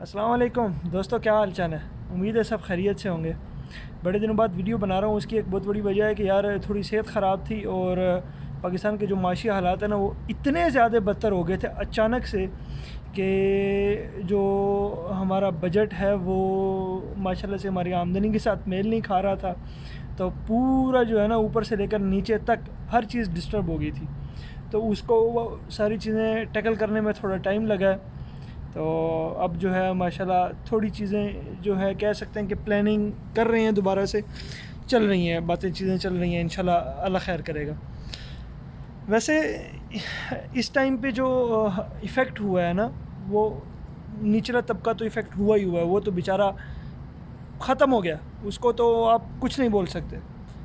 السلام علیکم دوستو، کیا حال چال ہے؟ امید ہے سب خیریت سے ہوں گے۔ بڑے دنوں بعد ویڈیو بنا رہا ہوں۔ اس کی ایک بہت بڑی وجہ ہے کہ یار تھوڑی صحت خراب تھی، اور پاکستان کے جو معاشی حالات ہیں نا وہ اتنے زیادہ بدتر ہو گئے تھے اچانک سے کہ جو ہمارا بجٹ ہے وہ ماشاءاللہ سے ہماری آمدنی کے ساتھ میل نہیں کھا رہا تھا، تو پورا جو ہے نا اوپر سے لے کر نیچے تک ہر چیز ڈسٹرب ہو گئی تھی۔ تو اس کو وہ ساری چیزیں ٹیکل کرنے میں تھوڑا ٹائم لگا ہے۔ تو اب جو ہے ماشاءاللہ تھوڑی چیزیں جو ہے کہہ سکتے ہیں کہ پلاننگ کر رہے ہیں، دوبارہ سے چل رہی ہیں چیزیں چل رہی ہیں، انشاءاللہ اللہ خیر کرے گا۔ ویسے اس ٹائم پہ جو ایفیکٹ ہوا ہے نا وہ نچلا طبقہ تو ایفیکٹ ہوا ہی ہوا ہے، وہ تو بیچارہ ختم ہو گیا، اس کو تو آپ کچھ نہیں بول سکتے۔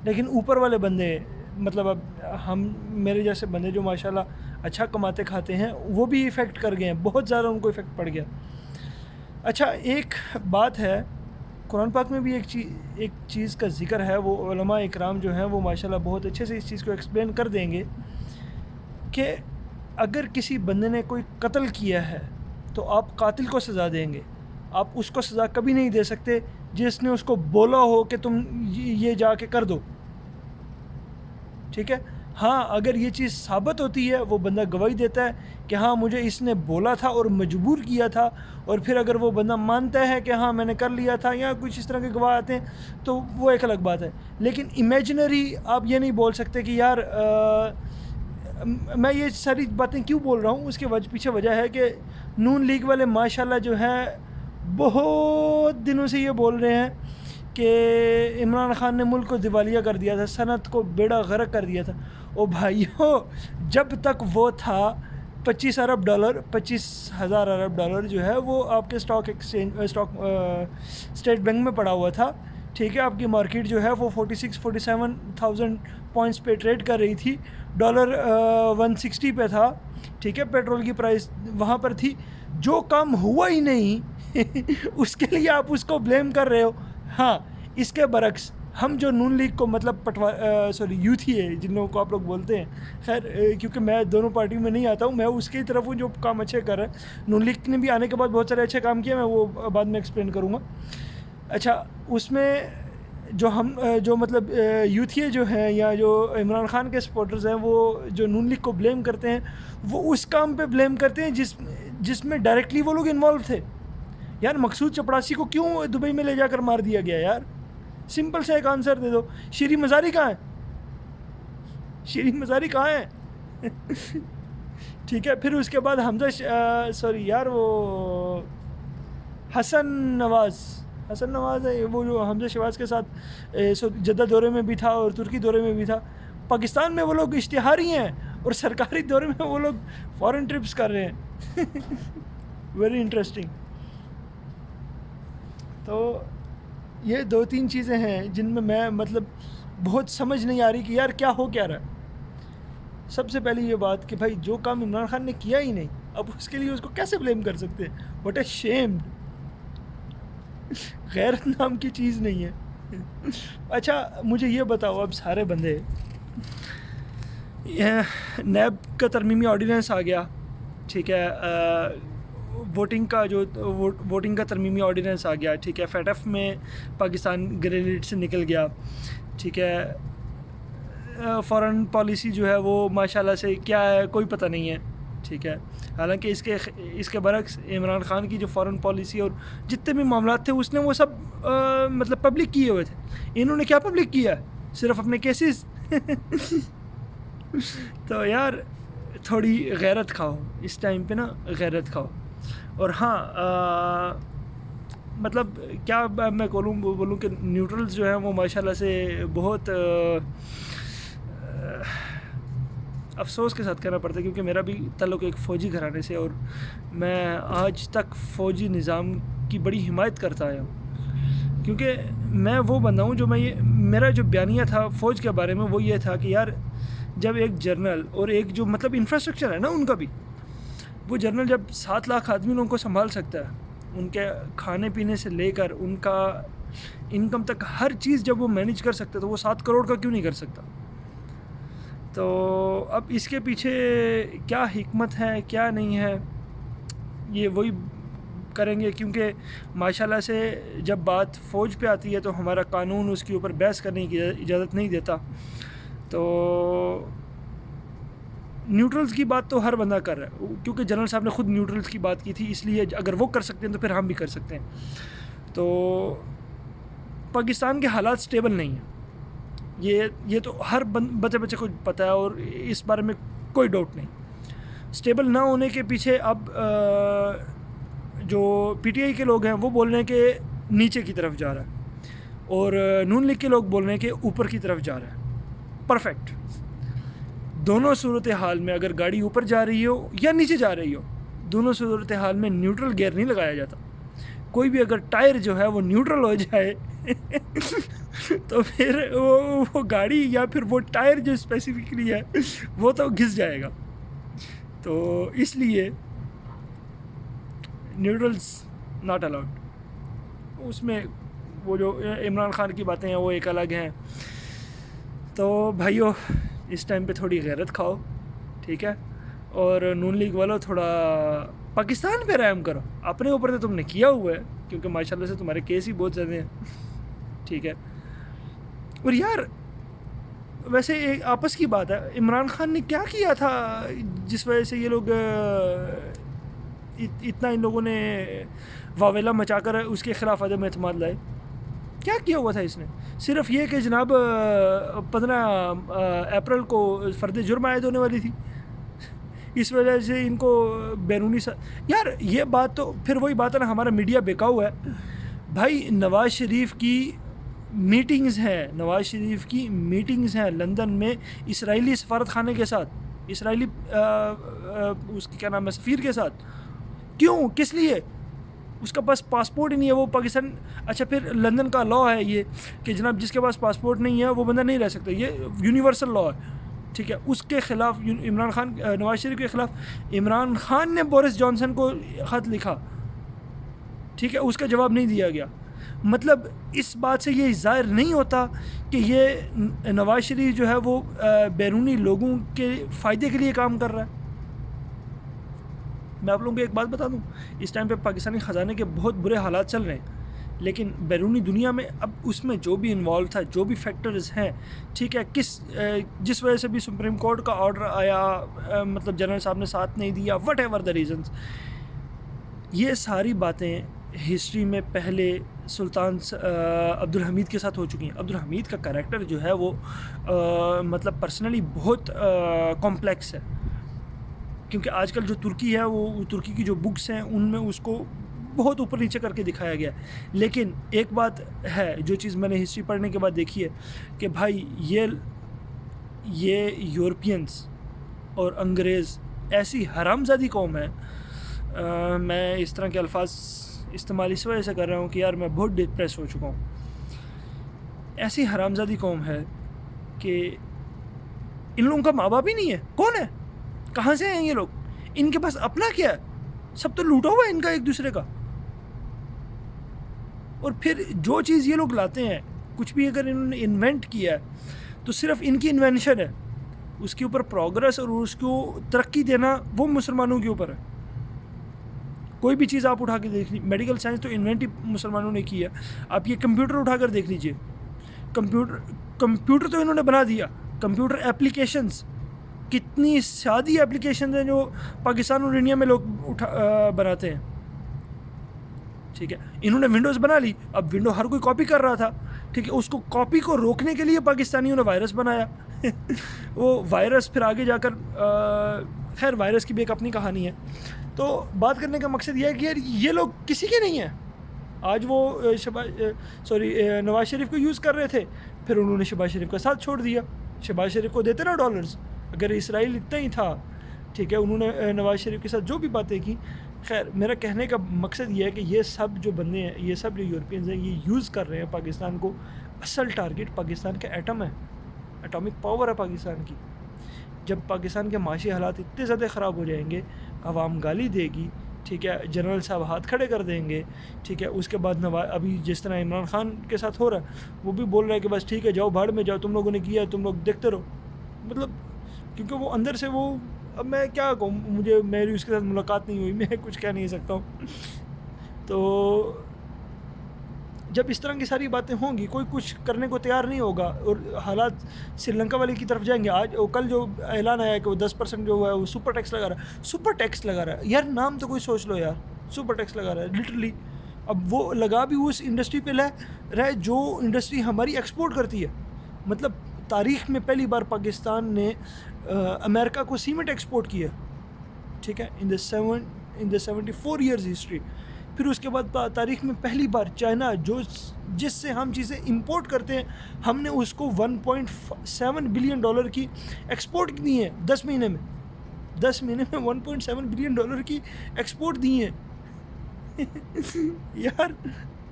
لیکن اوپر والے بندے، مطلب اب ہم میرے جیسے بندے جو ماشاءاللہ اچھا کماتے کھاتے ہیں، وہ بھی ایفیکٹ کر گئے ہیں، بہت زیادہ ان کو ایفیکٹ پڑ گیا۔ اچھا، ایک بات ہے، قرآن پاک میں بھی ایک چیز کا ذکر ہے، وہ علماء اکرام جو ہیں وہ ماشاءاللہ بہت اچھے سے اس چیز کو ایکسپلین کر دیں گے کہ اگر کسی بندے نے کوئی قتل کیا ہے تو آپ قاتل کو سزا دیں گے، آپ اس کو سزا کبھی نہیں دے سکتے جس نے اس کو بولا ہو کہ تم یہ جا کے کر دو، ٹھیک ہے؟ ہاں، اگر یہ چیز ثابت ہوتی ہے، وہ بندہ گواہی دیتا ہے کہ ہاں مجھے اس نے بولا تھا اور مجبور کیا تھا، اور پھر اگر وہ بندہ مانتا ہے کہ ہاں میں نے کر لیا تھا، یا کچھ اس طرح کے گواہ آتے ہیں، تو وہ ایک الگ بات ہے۔ لیکن امیجنری آپ یہ نہیں بول سکتے کہ یار میں یہ ساری باتیں کیوں بول رہا ہوں، اس کے پیچھے وجہ ہے کہ نون لیگ والے ماشاءاللہ جو ہے بہت دنوں سے یہ بول رہے ہیں کہ عمران خان نے ملک کو دیوالیہ کر دیا تھا، صنعت کو بیڑا غرق کر دیا تھا۔ او بھائیو، جب تک وہ تھا 25 ارب ڈالر، 25,000 ارب ڈالر جو ہے وہ آپ کے اسٹیٹ بینک میں پڑا ہوا تھا، ٹھیک ہے؟ آپ کی مارکیٹ جو ہے وہ 47,000 پوائنٹس پہ ٹریڈ کر رہی تھی، ڈالر 160 پہ تھا، ٹھیک ہے؟ پیٹرول کی پرائس وہاں پر تھی، جو کام ہوا ہی نہیں اس کے لیے آپ اس کو بلیم کر رہے ہو۔ ہاں، اس کے برعکس ہم جو نون لیگ کو مطلب یوتھ ہی ہے جن لوگوں کو آپ لوگ بولتے ہیں، خیر کیونکہ میں دونوں پارٹی میں نہیں آتا ہوں، میں اس کی طرف ہوں جو کام اچھے کر رہا ہے۔ نون لیگ نے بھی آنے کے بعد بہت سارے اچھے کام کیے، میں وہ بعد میں ایکسپلین کروں گا۔ اچھا، اس میں جو مطلب یوتھیے جو ہیں یا جو عمران خان کے سپورٹرز ہیں، وہ جو نون لیگ کو بلیم کرتے ہیں، وہ اس کام پہ بلیم کرتے ہیں جس میں ڈائریکٹلی وہ لوگ انوالو تھے۔ یار مقصود چپڑاسی کو کیوں دبئی میں لے جا کر مار دیا گیا یار؟ سمپل سے ایک آنسر دے دو۔ شیریں مزاری کہاں ہے؟ شیریں مزاری کہاں ہے؟ ٹھیک ہے، پھر اس کے بعد حسن نواز ہے، وہ جو حمزہ شہباز کے ساتھ جدہ دورے میں بھی تھا اور ترکی دورے میں بھی تھا۔ پاکستان میں وہ لوگ اشتہاری ہیں اور سرکاری دورے میں وہ لوگ فورن ٹرپس کر رہے ہیں۔ Very interesting. تو یہ 2-3 چیزیں ہیں جن میں مطلب بہت سمجھ نہیں آ رہی کہ یار کیا ہو کیا رہا ہے۔ سب سے پہلی یہ بات کہ بھائی جو کام عمران خان نے کیا ہی نہیں، اب اس کے لیے اس کو کیسے بلیم کر سکتے ہیں؟ واٹ اے شیم! غیرت نام کی چیز نہیں ہے۔ اچھا مجھے یہ بتاؤ، اب سارے بندے، نیب کا ترمیمی آرڈیننس آ گیا، ٹھیک ہے؟ ووٹنگ کا ترمیمی آرڈیننس آ گیا، ٹھیک ہے؟ فیٹ ایف میں پاکستان گرے لیڈ سے نکل گیا، ٹھیک ہے؟ فارن پالیسی جو ہے وہ ماشاءاللہ سے کیا ہے کوئی پتہ نہیں ہے، ٹھیک ہے؟ حالانکہ اس کے برعکس عمران خان کی جو فارن پالیسی اور جتنے بھی معاملات تھے اس نے وہ سب مطلب پبلک کیے ہوئے تھے۔ انہوں نے کیا پبلک کیا؟ صرف اپنے کیسز۔ تو یار تھوڑی غیرت کھاؤ اس ٹائم پہ نا، غیرت کھاؤ۔ اور ہاں مطلب کیا میں بولوں کہ نیوٹرلز جو ہیں وہ ماشاءاللہ سے بہت افسوس کے ساتھ کہنا پڑتا ہے، کیونکہ میرا بھی تعلق ایک فوجی گھرانے سے، اور میں آج تک فوجی نظام کی بڑی حمایت کرتا آیا ہوں، کیونکہ میں وہ بندہ ہوں جو میرا جو بیانیہ تھا فوج کے بارے میں وہ یہ تھا کہ یار جب ایک جرنل اور ایک جو مطلب انفراسٹرکچر ہے نا ان کا بھی، وہ جرنل جب 7 لاکھ آدمی ان کو سنبھال سکتا ہے، ان کے کھانے پینے سے لے کر ان کا انکم تک ہر چیز جب وہ مینیج کر سکتا ہے، تو وہ 7 کروڑ کا کیوں نہیں کر سکتا؟ تو اب اس کے پیچھے کیا حکمت ہے کیا نہیں ہے، یہ وہی کریں گے، کیونکہ ماشاءاللہ سے جب بات فوج پہ آتی ہے تو ہمارا قانون اس کے اوپر بحث کرنے کی اجازت نہیں دیتا. تو نیوٹرلز کی بات تو ہر بندہ کر رہا ہے، کیونکہ جنرل صاحب نے خود نیوٹرلز کی بات کی تھی، اس لیے اگر وہ کر سکتے ہیں تو پھر ہم بھی کر سکتے ہیں. تو پاکستان کے حالات سٹیبل نہیں ہیں، یہ تو ہر بچے کو پتہ ہے، اور اس بارے میں کوئی ڈاؤٹ نہیں. سٹیبل نہ ہونے کے پیچھے اب جو پی ٹی آئی کے لوگ ہیں وہ بول رہے ہیں کہ نیچے کی طرف جا رہا ہے، اور نون لیگ کے لوگ بول رہے ہیں کہ اوپر کی طرف جا رہا ہے. پرفیکٹ. دونوں صورتحال میں اگر گاڑی اوپر جا رہی ہو یا نیچے جا رہی ہو، دونوں صورتحال میں نیوٹرل گیئر نہیں لگایا جاتا. کوئی بھی اگر ٹائر جو ہے وہ نیوٹرل ہو جائے تو پھر وہ گاڑی یا پھر وہ ٹائر جو اسپیسیفکلی ہے وہ تو گھس جائے گا. تو اس لیے نیوٹرلز ناٹ الاؤڈ. اس میں وہ جو عمران خان کی باتیں ہیں وہ ایک الگ ہیں. تو بھائیو اس ٹائم پہ تھوڑی غیرت کھاؤ، ٹھیک ہے، اور نون لیگ والوں تھوڑا پاکستان پہ رحم کرو. اپنے اوپر تو تم نے کیا ہوا ہے، کیونکہ ماشاءاللہ سے تمہارے کیس ہی بہت زیادہ ہیں، ٹھیک ہے. اور یار ویسے ایک آپس کی بات ہے، عمران خان نے کیا کیا تھا جس وجہ سے یہ لوگ اتنا ان لوگوں نے واویلا مچا کر اس کے خلاف عدم اعتماد لائے؟ کیا کیا ہوا تھا اس نے؟ صرف یہ کہ جناب 15 اپریل کو فرد جرم عائد ہونے والی تھی، اس وجہ سے ان کو بیرونی یار یہ بات تو پھر وہی بات ہے نا، ہمارا میڈیا بیکاؤ ہے بھائی. نواز شریف کی میٹنگز ہیں لندن میں اسرائیلی سفارت خانے کے ساتھ، اسرائیلی اس کی کیا نام ہے، سفیر کے ساتھ. کیوں؟ کس لیے؟ اس کا پاس پاسپورٹ ہی نہیں ہے، وہ پاکستان. اچھا پھر لندن کا لاء ہے یہ کہ جناب جس کے پاس پاسپورٹ نہیں ہے وہ بندہ نہیں رہ سکتا، یہ یونیورسل لاء ہے، ٹھیک ہے. اس کے خلاف نواز شریف کے خلاف عمران خان نے بورس جانسن کو خط لکھا، ٹھیک ہے، اس کا جواب نہیں دیا گیا. مطلب اس بات سے یہ ظاہر نہیں ہوتا کہ یہ نواز شریف جو ہے وہ بیرونی لوگوں کے فائدے کے لیے کام کر رہا ہے. میں آپ لوگوں کو ایک بات بتا دوں، اس ٹائم پہ پاکستانی خزانے کے بہت برے حالات چل رہے ہیں، لیکن بیرونی دنیا میں اب اس میں جو بھی انوالو تھا، جو بھی فیکٹرز ہیں، ٹھیک ہے، جس وجہ سے بھی سپریم کورٹ کا آرڈر آیا، مطلب جنرل صاحب نے ساتھ نہیں دیا، وٹ ایور دا ریزنز، یہ ساری باتیں ہسٹری میں پہلے سلطان عبدالحمید کے ساتھ ہو چکی ہیں. عبدالحمید کا کریکٹر جو ہے وہ مطلب پرسنلی بہت کمپلیکس ہے، کیونکہ آج کل جو ترکی ہے وہ ترکی کی جو بکس ہیں ان میں اس کو بہت اوپر نیچے کر کے دکھایا گیا. لیکن ایک بات ہے جو چیز میں نے ہسٹری پڑھنے کے بعد دیکھی ہے کہ بھائی یہ یورپینز اور انگریز ایسی حرامزادی قوم ہے. میں اس طرح کے الفاظ استعمال اس وجہ سے کر رہا ہوں کہ یار میں بہت ڈپریس ہو چکا ہوں. ایسی حرامزادی قوم ہے کہ ان لوگوں کا ماں باپ ہی نہیں ہے. کون ہے؟ کہاں سے ہیں یہ لوگ؟ ان کے پاس اپنا کیا ہے؟ سب تو لوٹا ہوا ہے ان کا ایک دوسرے کا. اور پھر جو چیز یہ لوگ لاتے ہیں، کچھ بھی اگر انہوں نے انوینٹ کیا ہے تو صرف ان کی انوینشن ہے، اس کے اوپر پروگرس اور اس کو ترقی دینا وہ مسلمانوں کے اوپر ہے. کوئی بھی چیز آپ اٹھا کے دیکھ لیجیے، میڈیکل سائنس تو انوینٹ ہی مسلمانوں نے کی ہے. آپ یہ کمپیوٹر اٹھا کر دیکھ لیجیے، کمپیوٹر تو انہوں نے بنا دیا. کمپیوٹر ایپلیکیشنز، کتنی سادی ایپلیکیشنز ہیں جو پاکستان اور انڈیا میں لوگ بناتے ہیں، ٹھیک ہے. انہوں نے ونڈوز بنا لی، اب ونڈو ہر کوئی کاپی کر رہا تھا، ٹھیک ہے. اس کو کاپی کو روکنے کے لیے پاکستانیوں نے وائرس بنایا. وہ وائرس پھر آگے جا کر خیر وائرس کی بھی ایک اپنی کہانی ہے. تو بات کرنے کا مقصد یہ ہے کہ یار یہ لوگ کسی کے نہیں ہیں. آج وہ نواز شریف کو یوز کر رہے تھے، پھر انہوں نے شہباز شریف کا ساتھ چھوڑ دیا. شہباز شریف کو دیتے نا ڈالرز، اگر اسرائیل اتنا ہی تھا، ٹھیک ہے، انہوں نے نواز شریف کے ساتھ جو بھی باتیں کی. خیر میرا کہنے کا مقصد یہ ہے کہ یہ سب جو بندے ہیں، یہ سب جو یورپینز ہیں، یہ یوز کر رہے ہیں پاکستان کو. اصل ٹارگٹ پاکستان کا ایٹم ہے، اٹامک پاور ہے پاکستان کی. جب پاکستان کے معاشی حالات اتنے زیادہ خراب ہو جائیں گے، عوام گالی دے گی، ٹھیک ہے، جنرل صاحب ہاتھ کھڑے کر دیں گے، ٹھیک ہے. اس کے بعد ابھی جس طرح عمران خان کے ساتھ ہو رہا ہے، وہ بھی بول رہا ہے کہ بس ٹھیک ہے جاؤ بھاڑ میں جاؤ، تم لوگوں نے کیا ہے تم لوگ دیکھتے رہو. مطلب کیونکہ وہ اندر سے وہ، اب میں کیا کہوں، میری اس کے ساتھ ملاقات نہیں ہوئی، میں کچھ کہہ نہیں سکتا ہوں. تو جب اس طرح کی ساری باتیں ہوں گی کوئی کچھ کرنے کو تیار نہیں ہوگا اور حالات سری لنکا والے کی طرف جائیں گے. آج کل جو اعلان آیا ہے کہ وہ 10% جو ہوا ہے وہ سپر ٹیکس لگا رہا ہے. سپر ٹیکس لگا رہا ہے یار, نام تو کوئی سوچ لو یار, سپر ٹیکس لگا رہا ہے لٹرلی. اب وہ لگا بھی اس انڈسٹری پہ رہے جو انڈسٹری ہماری ایکسپورٹ کرتی ہے. مطلب تاریخ میں پہلی بار پاکستان نے امریکہ کو سیمنٹ ایکسپورٹ کیا, ٹھیک ہے, ان دا 74 ایئرز ہسٹری. پھر اس کے بعد تاریخ میں پہلی بار چائنا جس سے ہم چیزیں امپورٹ کرتے ہیں, ہم نے اس کو $1.7 بلین کی ایکسپورٹ دی ہیں 10 مہینے میں. 10 مہینے میں $1.7 بلین کی ایکسپورٹ دی ہیں. یار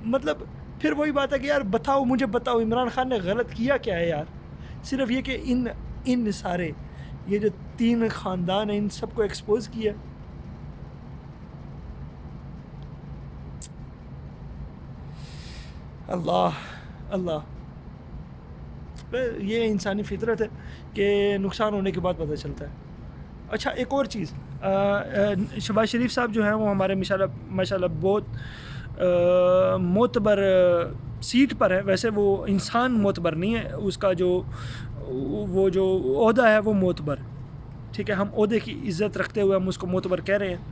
مطلب پھر وہی بات ہے کہ یار بتاؤ, مجھے بتاؤ عمران خان نے غلط کیا کیا ہے یار. صرف یہ کہ ان سارے یہ جو 3 خاندان ہیں ان سب کو ایکسپوز کیا. اللہ یہ انسانی فطرت ہے کہ نقصان ہونے کے بعد پتہ چلتا ہے. اچھا ایک اور چیز, شہباز شریف صاحب جو ہیں وہ ہمارے ماشاء اللہ بہت معتبر سیٹ پر ہے. ویسے وہ انسان معتبر نہیں ہے, اس کا وہ جو عہدہ ہے وہ معتبر, ٹھیک ہے. ہم عہدے کی عزت رکھتے ہوئے ہم اس کو معتبر کہہ رہے ہیں.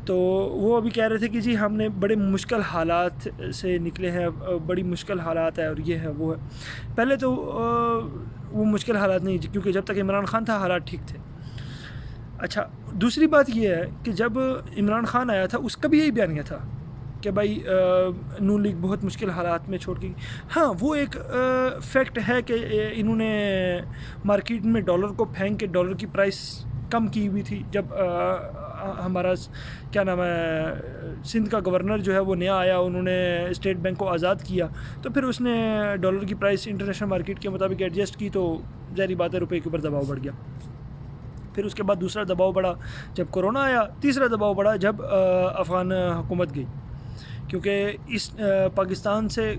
تو وہ ابھی کہہ رہے تھے کہ جی ہم نے بڑے مشکل حالات سے نکلے ہیں, بڑی مشکل حالات ہے اور یہ ہے وہ ہے. پہلے تو وہ مشکل حالات نہیں, کیونکہ جب تک عمران خان تھا حالات ٹھیک تھے. اچھا دوسری بات یہ ہے کہ جب عمران خان آیا تھا اس کا بھی یہی بیانیہ تھا کہ بھائی نون لیگ بہت مشکل حالات میں چھوڑ گئی. ہاں وہ ایک فیکٹ ہے کہ انہوں نے مارکیٹ میں ڈالر کو پھینک کے ڈالر کی پرائس کم کی ہوئی تھی. جب ہمارا کیا نام ہے سندھ کا گورنر جو ہے وہ نیا آیا, انہوں نے اسٹیٹ بینک کو آزاد کیا, تو پھر اس نے ڈالر کی پرائس انٹرنیشنل مارکیٹ کے مطابق ایڈجسٹ کی, تو ظاہری بات ہے روپے کے اوپر دباؤ بڑھ گیا. پھر اس کے بعد دوسرا دباؤ بڑھا جب کورونا آیا, تیسرا دباؤ بڑھا جب افغان حکومت گئی, کیونکہ اس پاکستان سے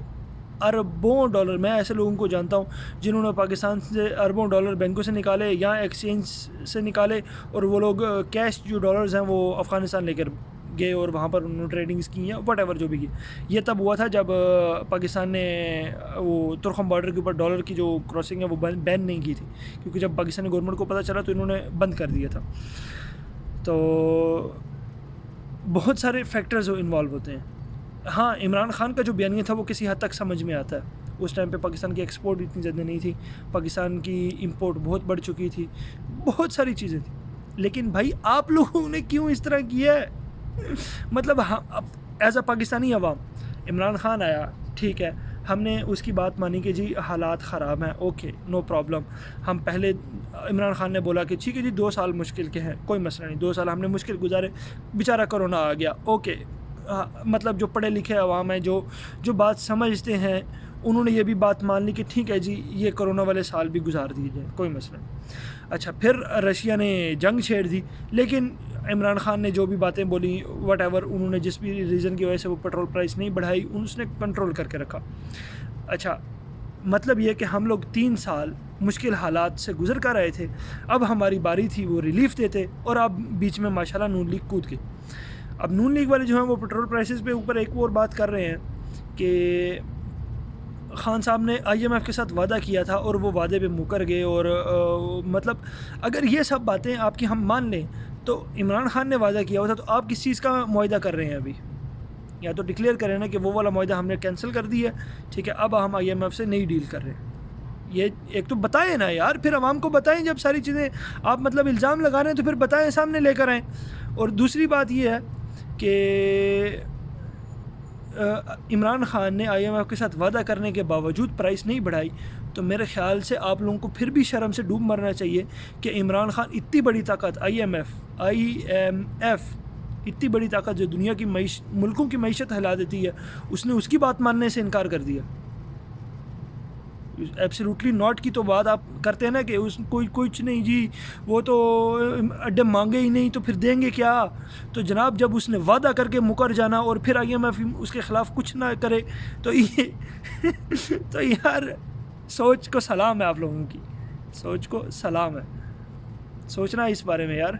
اربوں ڈالر, میں ایسے لوگوں کو جانتا ہوں جنہوں نے پاکستان سے اربوں ڈالر بینکوں سے نکالے یا ایکسچینج سے نکالے, اور وہ لوگ کیش جو ڈالرز ہیں وہ افغانستان لے کر گئے اور وہاں پر انہوں نے ٹریڈنگز کی ہیں, وٹ ایور جو بھی کی. یہ تب ہوا تھا جب پاکستان نے وہ ترخم بارڈر کے اوپر ڈالر کی جو کراسنگ ہے وہ بین نہیں کی تھی, کیونکہ جب پاکستانی گورنمنٹ کو پتہ چلا تو انہوں نے بند کر دیا تھا. تو بہت سارے فیکٹرز انوالو ہوتے ہیں. ہاں عمران خان کا جو بیانیہ تھا وہ کسی حد تک سمجھ میں آتا ہے. اس ٹائم پہ پاکستان کی ایکسپورٹ اتنی زیادہ نہیں تھی, پاکستان کی امپورٹ بہت بڑھ چکی تھی, بہت ساری چیزیں تھیں. لیکن بھائی آپ لوگوں نے کیوں اس طرح کیا ہے؟ مطلب ایز اے پاکستانی عوام, عمران خان آیا, ٹھیک ہے, ہم نے اس کی بات مانی کہ جی حالات خراب ہیں, اوکے نو پرابلم. ہم پہلے عمران خان نے بولا کہ ٹھیک ہے جی 2 سال مشکل کے ہیں, کوئی مسئلہ نہیں, 2 سال ہم نے مشکل گزارے, بیچارہ کرونا آ گیا, اوکے. مطلب جو پڑھے لکھے عوام ہیں جو بات سمجھتے ہیں انہوں نے یہ بھی بات مان لی کہ ٹھیک ہے جی یہ کرونا والے سال بھی گزار دیے جائیں, کوئی مسئلہ نہیں. اچھا پھر رشیا نے جنگ چھیڑ دی, لیکن عمران خان نے جو بھی باتیں بولی وٹ ایور, انہوں نے جس بھی ریزن کی وجہ سے وہ پیٹرول پرائس نہیں بڑھائی, اس نے کنٹرول کر کے رکھا. اچھا مطلب یہ کہ ہم لوگ 3 سال مشکل حالات سے گزر کر آئے تھے, اب ہماری باری تھی وہ ریلیف دیتے, اور اب بیچ میں ماشاءاللہ نون لیگ کود گئی. اب نون لیگ والے جو ہیں وہ پیٹرول پرائسز پہ اوپر ایک اور بات کر رہے ہیں کہ خان صاحب نے IMF کے ساتھ وعدہ کیا تھا اور وہ وعدے پہ مکر گئے. اور مطلب اگر یہ سب باتیں آپ کی ہم مان لیں تو عمران خان نے وعدہ کیا ہوا تھا, تو آپ کس چیز کا معاہدہ کر رہے ہیں ابھی؟ یا تو ڈکلیئر کریں نا کہ وہ والا معاہدہ ہم نے کینسل کر دیا ہے, ٹھیک ہے, اب ہم IMF سے نئی ڈیل کر رہے ہیں. یہ ایک تو بتائیں نا یار, پھر عوام کو بتائیں. جب ساری چیزیں آپ مطلب الزام لگا رہے ہیں تو پھر بتائیں, سامنے لے کر آئیں. اور دوسری بات یہ ہے کہ عمران خان نے IMF کے ساتھ وعدہ کرنے کے باوجود پرائس نہیں بڑھائی, تو میرے خیال سے آپ لوگوں کو پھر بھی شرم سے ڈوب مرنا چاہیے کہ عمران خان اتنی بڑی طاقت IMF اتنی بڑی طاقت جو دنیا کی ملکوں کی معیشت ہلا دیتی ہے, اس نے اس کی بات ماننے سے انکار کر دیا. ایبسلیوٹلی ناٹ کی تو بات آپ کرتے ہیں نا کہ اس کوئی کچھ نہیں جی, وہ تو اڈے مانگے ہی نہیں تو پھر دیں گے کیا. تو جناب جب اس نے وعدہ کر کے مکر جانا اور پھر IMF اس کے خلاف کچھ نہ کرے تو یہ تو یار سوچ کو سلام ہے, آپ لوگوں کی سوچ کو سلام ہے, سوچنا اس بارے میں یار.